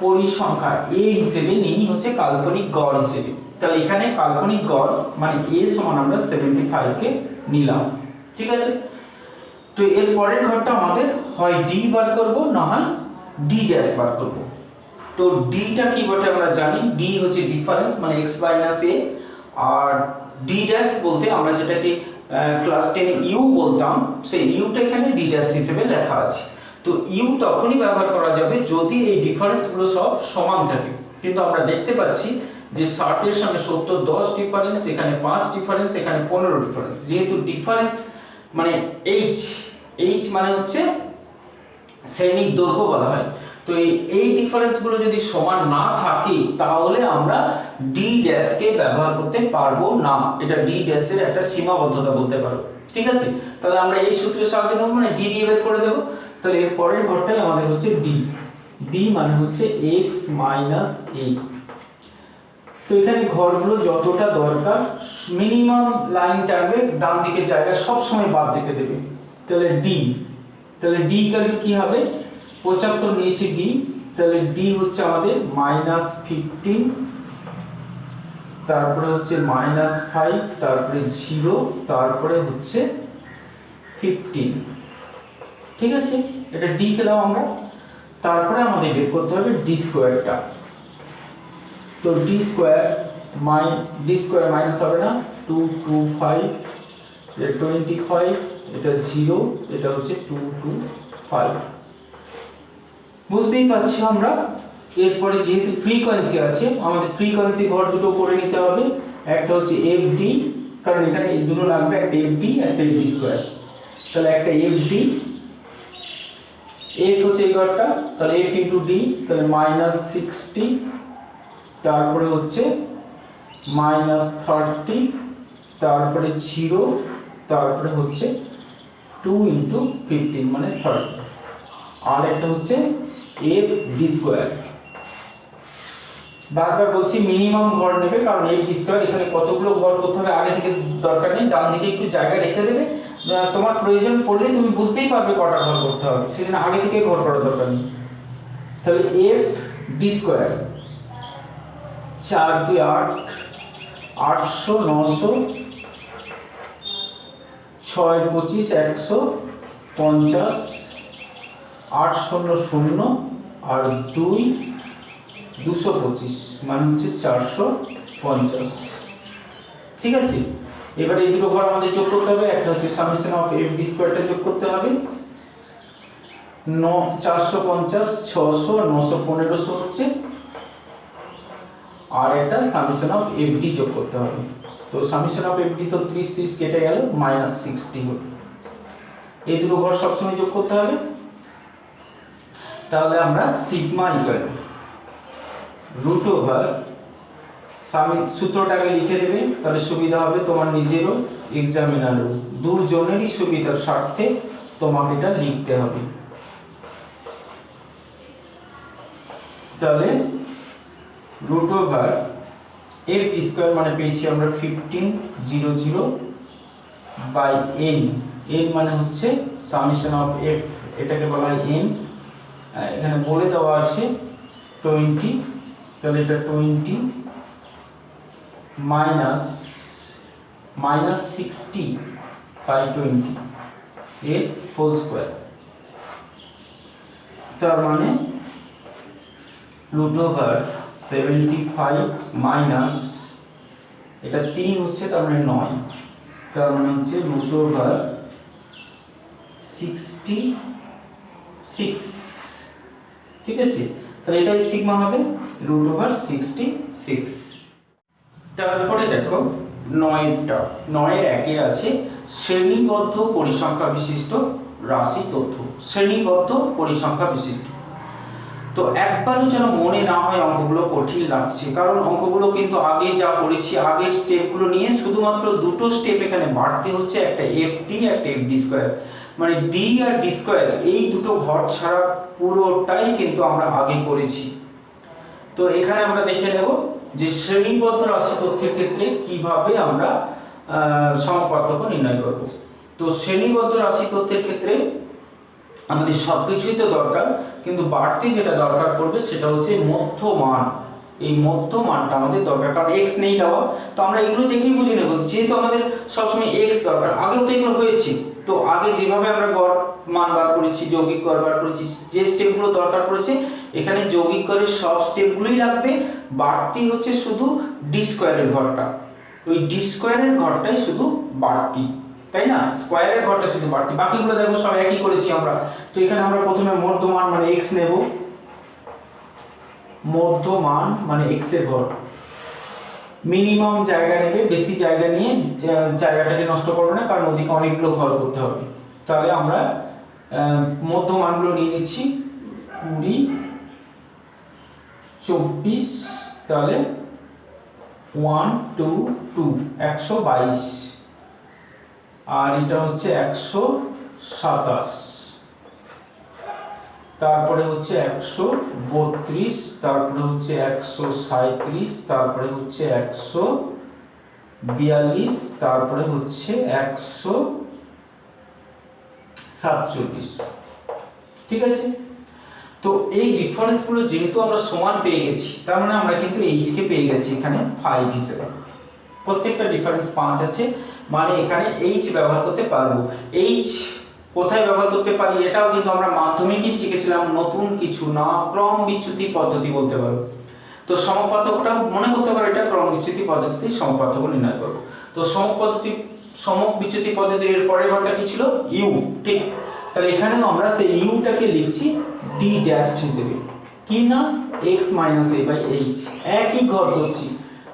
পরিসংখ্যা এ হিসেবে নিই, হচ্ছে কাল্পনিক গড় হিসেবে। তাহলে এখানে কাল্পনিক গড় মানে এ সমান আমরা 75কে নিলাম। ঠিক আছে, তো এর পরের ঘরটা আমাদের হয় ডি বার করব, না হয় ডি ড্যাশ বার করব। তো ডিটা কি বটে আমরা জানি, ডি হচ্ছে ডিফারেন্স মানে এক্স মাইনাস এ, আর ডি ড্যাশ বলতে আমরা যেটাকে ক্লাস 10 ইউ বলতাম, সেই ইউটা এখানে ডি ড্যাশ হিসেবে লেখা আছে। তো ইউ তখনই ব্যবহার করা যাবে যদি এই ডিফারেন্সগুলো সব সমান থাকে। কিন্তু আমরা দেখতে পাচ্ছি যে 60 এর সঙ্গে 70 10 ডিফারেন্স, এখানে 5 ডিফারেন্স, এখানে 15 ডিফারেন্স। যেহেতু ডিফারেন্স মানে এইচ মানে হচ্ছে শ্রেণিক দৈর্ঘ্য বলা হয়। তো এই ডিফারেন্সগুলো যদি সমান না থাকে তাহলে আমরা ডি ড্যাশকে ব্যবহার করতে পারবো না। এটা ডি ড্যাশের একটা সীমাবদ্ধতা বলতে পারো। ঠিক আছে, তাহলে আমরা এই সূত্রের সাহায্যে নেব, মানে ডি দিয়ে বের করে দেবো। তাহলে এর পরের ঘরটাই আমাদের হচ্ছে ডি। ডি মানে হচ্ছে এক্স মাইনাস এ। তো এখানে ঘরগুলো যতটা দরকার মিনিমাম লাইন টানবে, ডান দিকে জায়গা সব সময় বাদ রেখে দেবে। তাহলে ডি, তাহলে ডি কারণে কি হবে, 75 নিয়েছি ডি, তাহলে ডি হচ্ছে আমাদের -15, তারপরে হচ্ছে -5, তারপরে 0, তারপরে হচ্ছে 15। ঠিক আছে, এটা ডি পেলাম আমরা। তারপরে আমাদের বের করতে হবে ডি স্কোয়ারটা। তো ডি স্কোয়ার মাইনাস হবে না, 2 2 5, এটা 25, এটা 0, এটা হচ্ছে 2 2 5। বুঝতেই পারছি আমরা। এরপরে যেহেতু ফ্রিকোয়েন্সি আছে, আমাদের ফ্রিকোয়েন্সি ঘর দুটো করে নিতে হবে। একটা হচ্ছে এফ ডি, কারণ এখানে এই দুটো লাগবে, একটা এফ ডি একটা এফ ডি স্কোয়ার। তাহলে একটা এফ ডি, এফ হচ্ছে এই ঘরটা, তাহলে এফ ইন্টু ডি, তাহলে -60, তারপরে হচ্ছে -30, তারপরে 0, তারপরে হচ্ছে 2 ইন্টু 15 মানে 30, আর একটা হচ্ছে এফ ডি স্কোয়ার। বারবার বলছি মিনিমাম ঘর নেবে, কারণ এফ ডি স্কোয়ার এখানে কতগুলো ঘর করতে হবে আগে থেকে দরকার নেই, ডান দিকে একটু জায়গা রেখে দেবে, তোমার প্রয়োজন পড়লে তুমি বুঝতেই পারবে কটা ঘর করতে হবে, সেজন্য আগে থেকে ঘর করার দরকার নেই। তাহলে এফ ডি স্কোয়ার 4 2 8, 800 900, 6 25 150, 8 0 0 আর 2 225 মানে হচ্ছে 450। ঠিক আছে, এবারে এই দুটো ঘর আমাদের যোগ করতে হবে। একটা হচ্ছে সামেশন অফ এফ ডি স্কোয়ারটা যোগ করতে হবে, 450 600 900 1500 হচ্ছে, আর একটা সামেশন অফ এফ ডি যোগ করতে হবে। তো সামেশন অফ এফ ডি তো 30 30 কেটে গেল, -60 হলো। এই দুটো ঘর সবসময় যোগ করতে হবে। তাহলে আমরা সিগমা ইকুয়াল রুট ওভার সূত্রটাকে লিখে দেবে, তাহলে সুবিধা হবে তোমার নিজেরও এক্সামিনারও, দুজনেরই সুবিধার স্বার্থে তোমাকে এটা লিখতে হবে। তাহলে root over f d square মানে পেয়েছি আমরা 1500 বাই এন, এন মানে হচ্ছে সামেশন অফ এফ, এটাকে বলা হয় এন, এখানে বলে দেওয়া আছে 20, তাহলে এটা 20 -60 বাই 20 এর হোল স্কোয়ার, তার মানে রুট ওভার 75 মাইনাস এটা 3 হচ্ছে, তার মানে 9, তার মানে হচ্ছে রুট ওভার 66। ঠিক আছে, তাহলে এটাই সিগমা হবে রুট ওভার 66। তারপরে দেখো 9টা, 9 এর 1 আছে শ্রেণীবদ্ধ পরিসংখ্যা বিশিষ্ট রাশি তথ্য, শ্রেণীবদ্ধ পরিসংখ্যা বিশিষ্ট। তো একবারও যেন মনে না হয় অঙ্কগুলো কঠিন লাগছে, কারণ অঙ্কগুলো কিন্তু আগে যা পড়েছি আগের স্টেপগুলো নিয়ে শুধুমাত্র দুটো স্টেপ এখানে বাড়তে হচ্ছে, একটা এফ ডি একটা এফ ডি স্কোয়ার, মানে ডি আর ডি স্কোয়ার এই দুটো ঘর ছাড়া পুরোটাই কিন্তু আমরা আগে করেছি। তো এখানে আমরা দেখে নেব যে শ্রেণীবদ্ধ রাশি তথ্যের ক্ষেত্রে কিভাবে আমরা সমপার্থক্য নির্ণয় করব। তো শ্রেণীবদ্ধ রাশি তথ্যের ক্ষেত্রে আমাদের সব কিছুই তো দরকার, কিন্তু বাড়তি যেটা দরকার পড়বে সেটা হচ্ছে মধ্যমান। এই মধ্য মানটা আমাদের দরকার, কারণ এক্স নেই দেওয়া। তো আমরা এগুলো দেখেই বুঝে নেব, যেহেতু আমাদের সবসময় এক্স দরকার, আগেও তো এগুলো হয়েছে। তো আগে যেভাবে আমরা গড় মান বার করেছি, যৌগিক গড় বার করেছি, যে স্টেপগুলো দরকার পড়েছে এখানে যৌগিক গড়ের সব স্টেপগুলোই লাগবে। বাড়তি হচ্ছে শুধু ডি স্কোয়ারের ঘরটা, ওই ডি স্কোয়ারের ঘরটাই শুধু বাড়তি, তাই না? স্কোয়ারের ঘরটা শুধু বাড়তি, বাকিগুলো দেখো সব একই করেছি আমরা। তো এখানে আমরা প্রথমে মধ্যমান মানে এক্স নেব, মধ্যমান মানে এক্স এর ঘর, মিনিমাম জায়গা নেবে, বেশি জায়গা নিয়ে জায়গাটাকে নষ্ট করবে না, কারণ ওদিকে অনেকগুলো ঘর করতে হবে। তাহলে আমরা মধ্যমানগুলো নিয়ে নিচ্ছি 20, 24, তাহলে 1 2 2 122, আর এটা হচ্ছে 127, তারপরে হচ্ছে 132, তারপরে হচ্ছে 137, তারপরে হচ্ছে 142, তারপরে হচ্ছে 147। ঠিক আছে? তো এই ডিফারেন্সগুলো যেহেতু আমরা সমান পেয়ে গেছি, তার মানে আমরা কিন্তু এইচ কে পেয়ে গেছি এখানে 5 হিসেবে। প্রত্যেকটা ডিফারেন্স 5 আছে, মানে এখানে এইচ ব্যবহার করতে পারবো। এইচ কোথায় ব্যবহার করতে পারি এটাও কিন্তু আমরা মাধ্যমিকই শিখেছিলাম, নতুন কিছু না, ক্রম বিচ্যুতি পদ্ধতি বলতে পারো। তো সমপার্থক্যটা মনে করতে পারো, এটা ক্রম বিচ্যুতি পদ্ধতিতে সমপার্থক্য নির্ণয় করবো। তো সমক বিচ্যুতি পদ্ধতির পরের ঘরটা কি ছিল? ইউ। ঠিক, তাহলে এখানেও আমরা সেই ইউটাকে লিখছি ডি ড্যাশ হিসেবে, কি না? X minus a by h, একই ঘর করছি।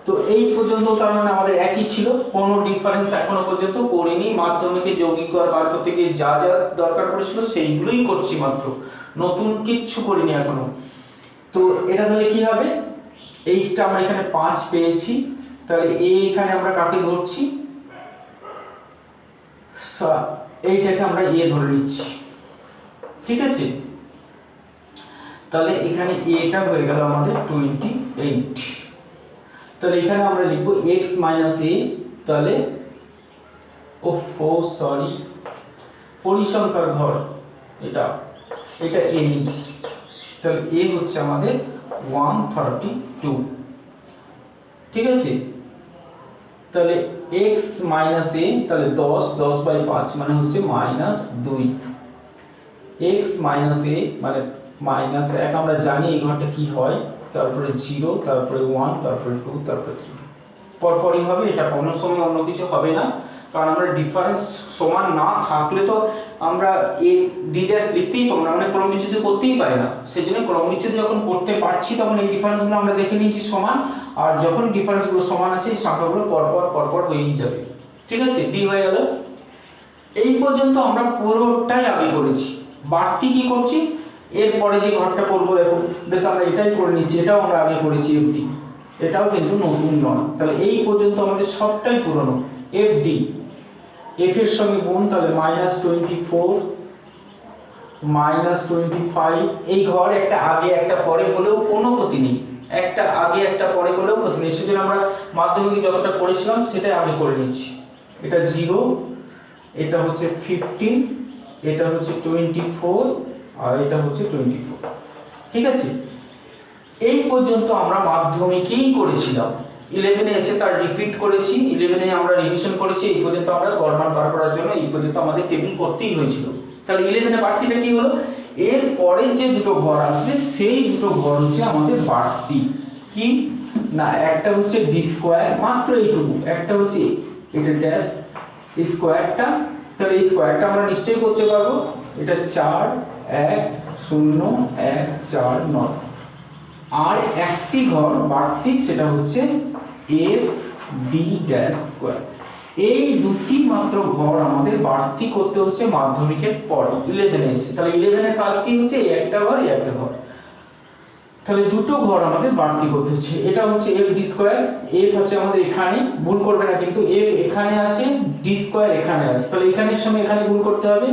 তো এই পর্যন্ত তার মানে আমাদের একই ছিল, কোনো ডিফারেন্স এখনো পর্যন্ত করিনি। মাধ্যমিকে যৌগিক গড় বার করতে গিয়ে যা যা দরকার পড়েছিল সেইগুলোই করছি মাত্র, নতুন কিচ্ছু করিনি এখনো। তো এটা তাহলে কি হবে? এইচটা আমরা এখানে 5 পেয়েছি, তাহলে এখানে আমরা কাকে ধরছি? এইটাকে আমরা এ ধরে নিচ্ছি। ঠিক আছে, তাহলে এখানে এটা হয়ে গেল আমাদের 28। তাহলে এখানে আমরা লিখব x মাইনাস এ, তাহলে সরি পরিসংখ্যার ঘর, এটা এ নিচ্ছি, তাহলে এ হচ্ছে আমাদের 132। ঠিক আছে, তাহলে x মাইনাস এ, তাহলে 10/5 মানে হচ্ছে -2। x মাইনাস এ মানে -1, আমরা জানি এই ঘরটা কি হয়, তারপরে 0, তারপরে 1, তারপরে 2, তারপরে 3, পরপরই হবে। এটা কোনো সময় অন্য কিছু হবে না, কারণ আমরা ডিফারেন্স সমান না থাকলে তো আমরা এ ডি ড্যাশ লিখতেই পারবো না, মানে ক্রম বিচ্যুতি করতেই পারি না। সেই জন্য ক্রম বিচ্যুতি যখন করতে পারছি তখন এই ডিফারেন্সগুলো আমরা দেখে নিয়েছি সমান, আর যখন ডিফারেন্সগুলো সমান আছে এই সংখ্যাগুলো পরপর হয়েই যাবে। ঠিক আছে, ডি হয়ে গেল। এই পর্যন্ত আমরা পুরোটাই আগে করেছি। বাড়তি কি করছি? এরপরে যে ঘরটা করবো, দেখুন বেশ আমরা এটাই করে নিচ্ছি, এটাও আমরা আগে করেছি এফডি, এটাও কিন্তু নতুন নয়। তাহলে এই পর্যন্ত আমাদের সবটাই পুরনো। এফডি, এফ এর সঙ্গে গুণ, তাহলে -24 -25, এই ঘর একটা আগে একটা পরে হলেও কোনো ক্ষতি নেই, একটা আগে একটা পরে হলেও ক্ষতি নেই। সেজন্য আমরা মাধ্যমিকে যতটা করেছিলাম সেটাই আগে করে নিচ্ছি। এটা 0, এটা হচ্ছে 15, এটা হচ্ছে 24, আর এটা হচ্ছে 24। ঠিক আছে, এই পর্যন্ত আমরা মাধ্যমিকেই করেছিলাম। 11-এ এসে তার রিপিট করেছি, 11-এ আমরা রিভিশন করেছি। এই পর্যন্ত আমরা গড়মান বার করার জন্য এই পর্যন্ত আমাদের টেবিল করতেই হয়েছিল। তাহলে 11-এ বাড়তিটা কি হলো? এর পরে যে দুটো ঘর আসবে সেই দুটো ঘর হচ্ছে আমাদের বাড়তি। কি না, একটা হচ্ছে ডি স্কোয়ার, মাত্র এইটুকু, একটা হচ্ছে এটা ড্যাশ স্কোয়ারটা। তাহলে এই স্কোয়ারটা আমরা নিশ্চয়ই করতে পারবো। এটা 4 1 0 1 4 9, আর একটি ঘর বাড়তি, সেটা হচ্ছে এফ ডি ড্যাশ স্কোয়ার। এই দুটি মাত্র ঘর আমাদের বাড়তি করতে হচ্ছে মাধ্যমিকের পরে 11-এ এসে। তাহলে 11-এর কাজ কি হচ্ছে? এই একটা ঘর, এই একটা ঘর, তাহলে দুটো ঘর আমাদের বাড়তি করতে হচ্ছে। এটা হচ্ছে এফ ডি স্কোয়ার, এফ আছে আমাদের এখানে, ভুল করবে না কিন্তু, এফ এখানে আছে, ডি স্কোয়ার এখানে আছে, তাহলে এখানের সঙ্গে এখানে গুণ করতে হবে।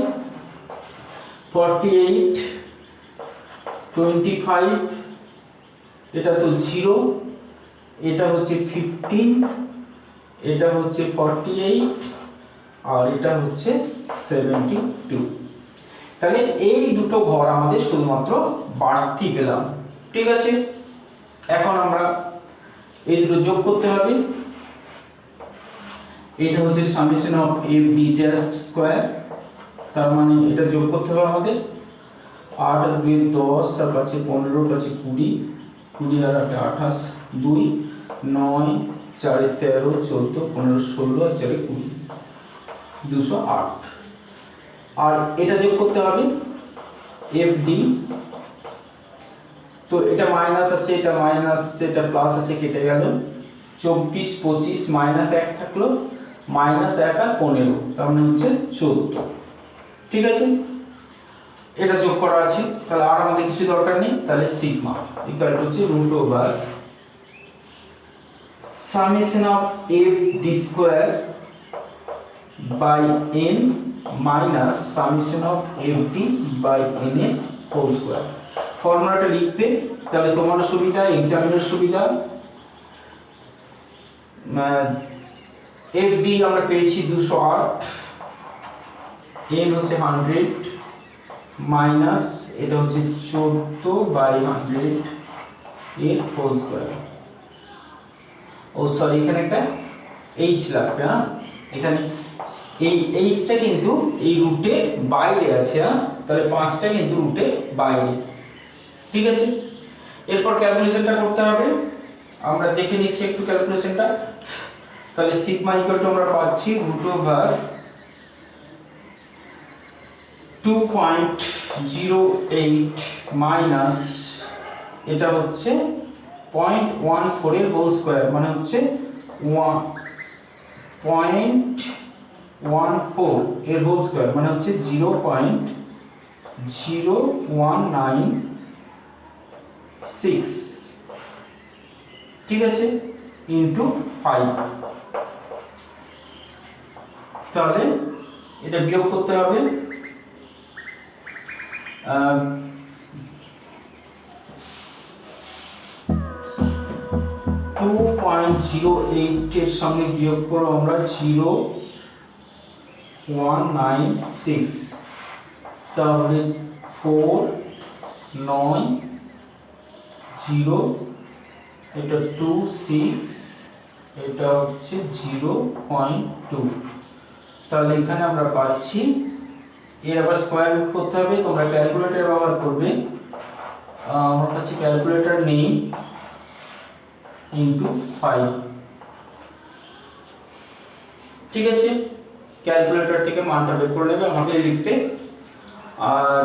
48 25, এটা তো 0, এটা হচ্ছে 15, এটা হচ্ছে 48, আর এটা হচ্ছে 72। তাহলে এই দুটো ঘর আমাদের শুধুমাত্র বাড়তি পেলাম। ঠিক আছে, এখন আমরা এই দুটো যোগ করতে হবে। এটা হচ্ছে summation of f D dash square, তার মানে এটা যোগ করতে হবে আমাদের। 8 আর 2 10 আর 5 15 5 20, 20 আর 8 28, 2 9 4 13 14 15 16 আর 4 20, 208। আর এটা যোগ করতে হবে এফ ডি, তো এটা মাইনাস আছে, এটা মাইনাস, এটা প্লাস আছে, কেটে গেল। 24 25 মাইনাস 1 থাকলো, মাইনাস 1 আর 15, তার মানে হচ্ছে 14। ঠিক আছে, এটা যোগ করা আছে, তাহলে আর আমাদের কিছু দরকার নেই। তাহলে সিগমা ইকুয়াল টু হচ্ছে root over summation of f d square by n minus summation of f d by n এর হোল স্কোয়ার। ফর্মুলাটা লিখবে, তাহলে তোমার সুবিধা, এক্সামিনের সুবিধা। এফ ডি আমরা পেয়েছি 208, এন হচ্ছে 100 মাইনাস এটা হচ্ছে 14/100 এর হোল স্কয়ার। ও সরি, এখানে একটা এইচ লাগবে। হ্যাঁ, এখানে এই এইচটা কিন্তু এই রুটে বাইরে আছে। হ্যাঁ, তাহলে 5টা কিন্তু রুটে বাইরে। ঠিক আছে, এরপর ক্যালকুলেশনটা করতে হবে। আমরা দেখে নিচ্ছি একটু ক্যালকুলেশনটা। তাহলে সিগমা ইকুয়াল টু আমরা পাচ্ছি রুট ওভার 2.08 মাইনাস এটা হচ্ছে 0.14 এর হোল স্কয়ার, মানে হচ্ছে 0.14 এর হোল স্কয়ার, মানে হচ্ছে 0.0196। ঠিক আছে, ইন্টু 5। তাহলে এটা বিয়োগ করতে হবে। 2.08 এর সঙ্গে বিয়োগ করব আমরা 0.196, তাহলে 4 9 0, এটা 2 6, এটা হচ্ছে 0.2। তাহলে এখানে আমরা পাচ্ছি, এর আবার স্কয়ার রুট করতে হবে। তোমরা ক্যালকুলেটর ব্যবহার করবে, আমার কাছে ক্যালকুলেটর নেই। ইন্টু 5। ঠিক আছে, ক্যালকুলেটর থেকে মানটা বের করে নেবে, আমাকে লিখতে। আর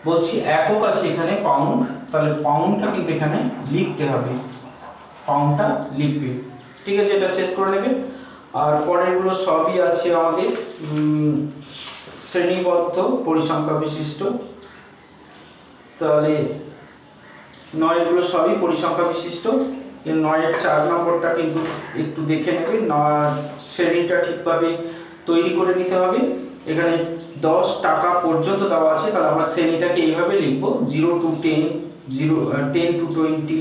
বলছি একক আছে এখানে পাউন্ড, তাহলে পাউন্ডটা কিন্তু এখানে লিখতে হবে, পাউন্ডটা লিখবে। ঠিক আছে, এটা শেষ করে নেবে। আর পরেরগুলো সবই আছে আমাদের শ্রেণীবদ্ধ পরিসংখ্যা বিশিষ্ট। তাহলে 9 সবই পরিসংখ্যা বিশিষ্ট। 9-এর 4 নম্বরটা কিন্তু একটু দেখে নেবে, শ্রেণীটা ঠিকভাবে তৈরি করে নিতে হবে। এখানে 10 টাকা পর্যন্ত দেওয়া আছে, তাহলে আমরা শ্রেণীটাকে এইভাবে লিখবো 0 to 10, 10 to 20,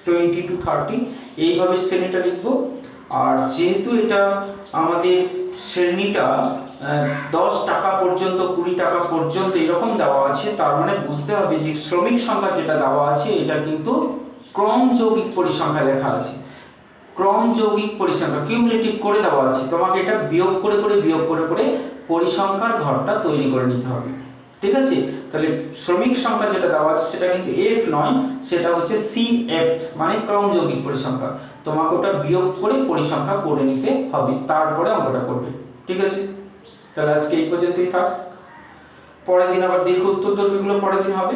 20 to 30, এইভাবে শ্রেণীটা লিখবো। আর যেহেতু এটা আমাদের শ্রেণীটা 10 টাকা পর্যন্ত 20 টাকা পর্যন্ত এরকম দেওয়া আছে, তার মানে বুঝতে হবে যে শ্রমিক সংখ্যা যেটা দেওয়া আছে এটা কিন্তু ক্রম যৌগিক পরিসংখ্যা লেখা আছে। ক্রম যৌগিক পরিসংখ্যা কিউমুলেটিভ করে দেওয়া আছে, তোমাকে এটা বিয়োগ করে পরিসংখ্যার ঘরটা তৈরি করে নিতে হবে। ঠিক আছে, তাহলে শ্রমিক সংখ্যা যেটা দেওয়া আছে সেটা কিন্তু এফ নয়, সেটা হচ্ছে সিএফ, মানে ক্রম যৌগিক পরিসংখ্যা। তোমাকে ওটা বিয়োগ করে পরিসংখ্যা করে নিতে হবে, তারপরে অঙ্কটা করবে। ঠিক আছে, তাহলে আজকে এই পর্যন্তই থাক। পরের দিন আবার দীর্ঘ উত্তরধর্মীগুলো পরের দিন হবে।